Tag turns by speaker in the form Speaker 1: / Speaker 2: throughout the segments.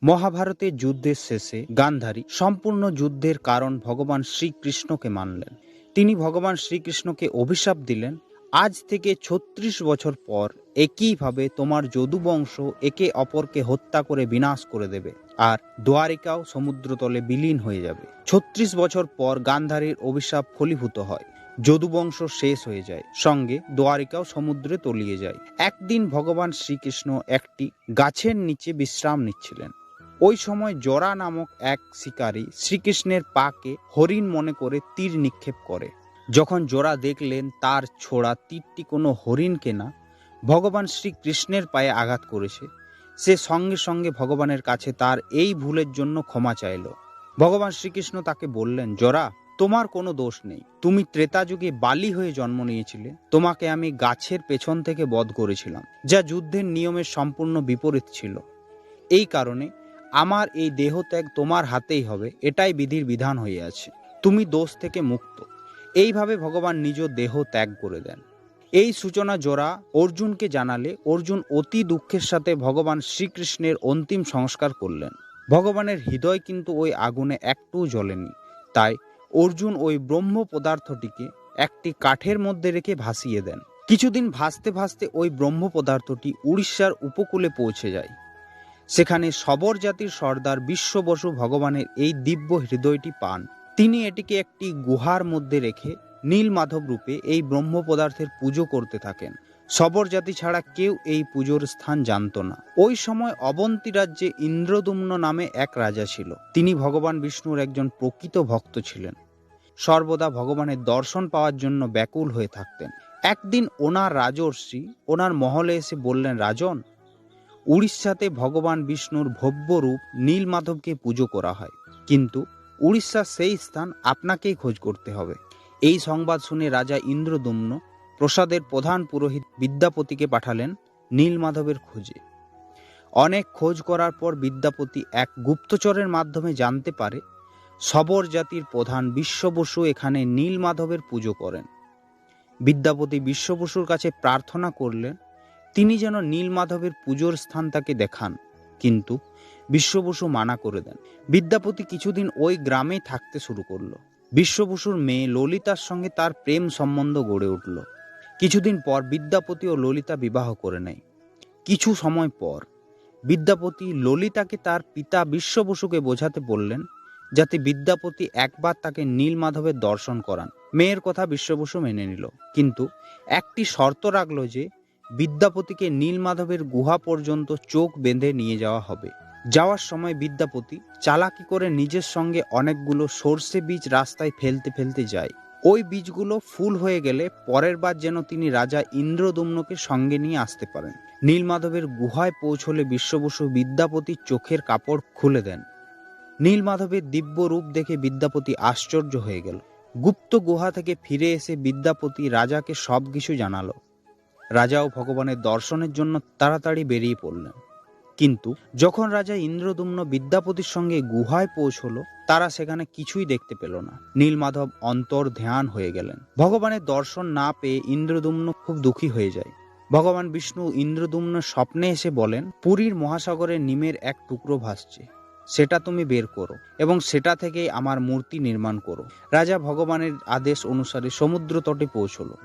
Speaker 1: মহাভারতের যুদ্ধের শেষে গান্ধারী সম্পূর্ণ যুদ্ধের কারণ ভগবান শ্রীকৃষ্ণকে মানলেন। তিনি ভগবান শ্রীকৃষ্ণকে অভিশাপ দিলেন, আজ থেকে ৩৬ বছর পর একইভাবে তোমার যদুবংশ একে অপরকে হত্যা করে বিনাশ করে দেবে, আর দ্বারিকাও সমুদ্রতলে বিলীন হয়ে যাবে। ৩৬ বছর পর গান্ধারীর অভিশাপ ফলীভূত হয়, যদুবংশ শেষ হয়ে যায়, সঙ্গে দ্বারিকাও সমুদ্রে তলিয়ে যায়। একদিন ভগবান শ্রীকৃষ্ণ একটি গাছের নিচে বিশ্রাম নিচ্ছিলেন। ওই সময় জরা নামক এক শিকারী শ্রীকৃষ্ণের পাকে হরিণ মনে করে তীর নিক্ষেপ করে। যখন জরা দেখলেন তার ছোড়া তীরটি কোনো হরিণকে না, ভগবান শ্রীকৃষ্ণের পায়ে আঘাত করেছে, সে সঙ্গে সঙ্গে ভগবানের কাছে তার এই ভুলের জন্য ক্ষমা চাইল। ভগবান শ্রীকৃষ্ণ তাকে বললেন, জরা, তোমার কোনো দোষ নেই, তুমি ত্রেতা যুগে বালি হয়ে জন্ম নিয়েছিলে, তোমাকে আমি গাছের পেছন থেকে বধ করেছিলাম, যা যুদ্ধের নিয়মের সম্পূর্ণ বিপরীত ছিল। এই কারণে আমার এই দেহত্যাগ তোমার হাতেই হবে, এটাই বিধির বিধান হয়ে আছে, তুমি দোষ থেকে মুক্ত। এইভাবে ভগবান নিজ দেহ ত্যাগ করে দেন। এই সূচনা জোড়া অর্জুনকে জানালে অর্জুন অতি দুঃখের সাথে ভগবান শ্রীকৃষ্ণের অন্তিম সংস্কার করলেন। ভগবানের হৃদয় কিন্তু ওই আগুনে একটুও জ্বলেনি, তাই অর্জুন ওই ব্রহ্ম পদার্থটিকে একটি কাঠের মধ্যে রেখে ভাসিয়ে দেন। কিছুদিন ভাসতে ভাসতে ওই ব্রহ্ম পদার্থটি উড়িষ্যার উপকূলে পৌঁছে যায়। সেখানে শবর জাতির সর্দার বিশ্ব বসু ভগবানের এই দিব্য হৃদয়টি পান। তিনি এটিকে একটি গুহার মধ্যে রেখে নীলমাধব রূপে এই ব্রহ্ম পদার্থের পুজো করতে থাকেন। শবর জাতি ছাড়া কেউ এই পুজোর স্থান জানত না। ওই সময় অবন্তী রাজ্যে ইন্দ্রদুম্ন নামে এক রাজা ছিল। তিনি ভগবান বিষ্ণুর একজন প্রকৃত ভক্ত ছিলেন, সর্বদা ভগবানের দর্শন পাওয়ার জন্য ব্যাকুল হয়ে থাকতেন। একদিন ওনার রাজর্ষি ওনার মহলে এসে বললেন, রাজন, উড়িষ্যাতে ভগবান বিষ্ণুর ভব্য রূপ নীলমাধবকে পুজো করা হয়, কিন্তু উড়িষ্যার সেই স্থান আপনাকেই খোঁজ করতে হবে। এই সংবাদ শুনে রাজা ইন্দ্রদুম্ন প্রসাদের প্রধান পুরোহিত বিদ্যাপতিকে পাঠালেন নীলমাধবের খোঁজে। অনেক খোঁজ করার পর বিদ্যাপতি এক গুপ্তচরের মাধ্যমে জানতে পারে শবর জাতির প্রধান বিশ্ব বসু এখানে নীলমাধবের পুজো করেন। বিদ্যাপতি বিশ্ব বসুর কাছে প্রার্থনা করলেন তিনি যেন নীলমাধবের পুজোর স্থান তাকে দেখান, কিন্তু বিশ্ব বসু মানা করে দেন। বিদ্যাপতি কিছুদিন ওই গ্রামে থাকতে শুরু করলো। বিশ্ব বসুর মেয়ে ললিতার সঙ্গে তার প্রেম সম্বন্ধ গড়ে উঠল। কিছুদিন পর বিদ্যাপতি ও ললিতা বিবাহ করে নেয়। কিছু সময় পর বিদ্যাপতি ললিতাকে তার পিতা বিশ্ব বসুকে বোঝাতে বললেন যাতে বিদ্যাপতি একবার তাকে নীলমাধবের দর্শন করান। মেয়ের কথা বিশ্ব বসু মেনে নিল, কিন্তু একটি শর্ত রাখল যে বিদ্যাপতিকে নীলমাধবের গুহা পর্যন্ত চোখ বেঁধে নিয়ে যাওয়া হবে। যাওয়ার সময় বিদ্যাপতি চালাকি করে নিজের সঙ্গে অনেকগুলো সর্ষে বীজ রাস্তায় ফেলতে ফেলতে যায়। ওই বীজগুলো ফুল হয়ে গেলে পরের বার যেন তিনি রাজা ইন্দ্রদুম্নকে সঙ্গে নিয়ে আসতে পারেন। নীলমাধবের গুহায় পৌঁছলে বিশ্ব বসু বিদ্যাপতির চোখের কাপড় খুলে দেন। নীলমাধবের দিব্য রূপ দেখে বিদ্যাপতি আশ্চর্য হয়ে গেল। গুপ্ত গুহা থেকে ফিরে এসে বিদ্যাপতি রাজাকে সবকিছু জানালো। রাজাও ভগবানের দর্শনের জন্য তাড়াতাড়ি বেরিয়ে পড়লেন। কিন্তু যখন রাজা ইন্দ্রদুম্ন বিদ্যাপতির সঙ্গে গুহায় পৌঁছলো, তারা সেখানে কিছুই দেখতে পেল না। নীলমাধব অন্তর ধ্যান হয়ে গেলেন। ভগবানের দর্শন না পেয়ে ইন্দ্রদুম্ন খুব দুঃখী হয়ে যায়। ভগবান বিষ্ণু ইন্দ্রদুম্ন স্বপ্নে এসে বলেন, পুরীর মহাসাগরে নিমের এক টুকরো ভাসছে, সেটা তুমি বের করো এবং সেটা থেকেই আমার মূর্তি নির্মাণ করো। রাজা ভগবানের আদেশ অনুসারে সমুদ্র তটে পৌঁছলো।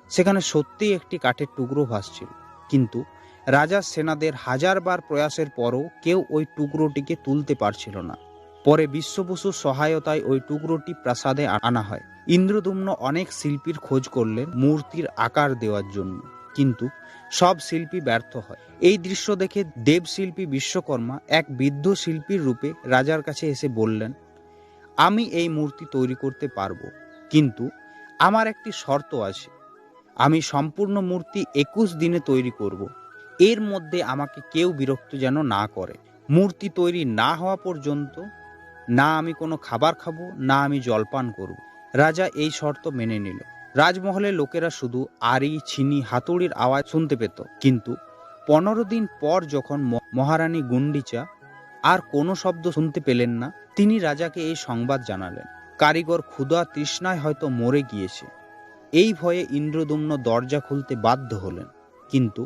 Speaker 1: সেখানে সত্যিই একটি কাঠের টুকরো ভাসছিল, কিন্তু রাজার সেনাদের হাজারবার প্রয়াসের পরও কেউ ওই টুকরোটিকে তুলতে পারছিল না। পরে বিশ্ব বসুর সহায়তায় ওই টুকরোটি প্রাসাদে আনা হয়। ইন্দ্রদুম্ন অনেক শিল্পীর খোঁজ করলেন মূর্তির আকার দেওয়ার জন্য, কিন্তু সব শিল্পী ব্যর্থ হয়। এই দৃশ্য দেখে দেবশিল্পী বিশ্বকর্মা এক বৃদ্ধ শিল্পীর রূপে রাজার কাছে এসে বললেন, আমি এই মূর্তি তৈরি করতে পারবো, কিন্তু আমার একটি শর্ত আছে। আমি সম্পূর্ণ মূর্তি 21 দিনে তৈরি করব। এর মধ্যে আমাকে কেউ বিরক্ত যেন না করে। মূর্তি তৈরি না হওয়া পর্যন্ত না আমি কোনো খাবার খাবো, না আমি জলপান করব। রাজা এই শর্ত মেনে নিল। রাজমহলের লোকেরা শুধু আড়ি, ছিনি, হাতুড়ির আওয়াজ শুনতে পেত, কিন্তু 15 দিন পর যখন মহারানী গুন্ডিচা আর কোনো শব্দ শুনতে পেলেন না, তিনি রাজাকে এই সংবাদ জানালেন, কারিগর ক্ষুধা তৃষ্ণায় হয়তো মরে গিয়েছে। এই ভয়ে ইন্দ্রদুম্ন দরজা খুলতে বাধ্য হলেন, কিন্তু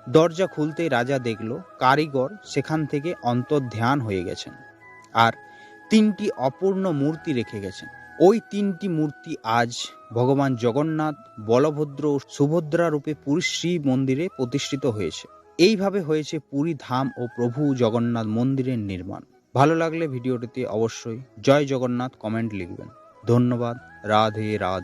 Speaker 1: দরজা খুলতেই রাজা দেখল কারিগর সেখান থেকে অন্তর্ধান হয়ে গেছেন আর 3টি অপূর্ণ মূর্তি রেখে গেছেন। ওই 3টি মূর্তি আজ ভগবান জগন্নাথ, বলভদ্র ও সুভদ্রা রূপে পুরী শ্রী মন্দিরে প্রতিষ্ঠিত হয়েছে। এইভাবে হয়েছে পুরী ধাম ও প্রভু জগন্নাথ মন্দিরের নির্মাণ। ভালো লাগলে ভিডিওটিতে অবশ্যই জয় জগন্নাথ কমেন্ট লিখবেন। ধন্যবাদ। রাধে রাধে।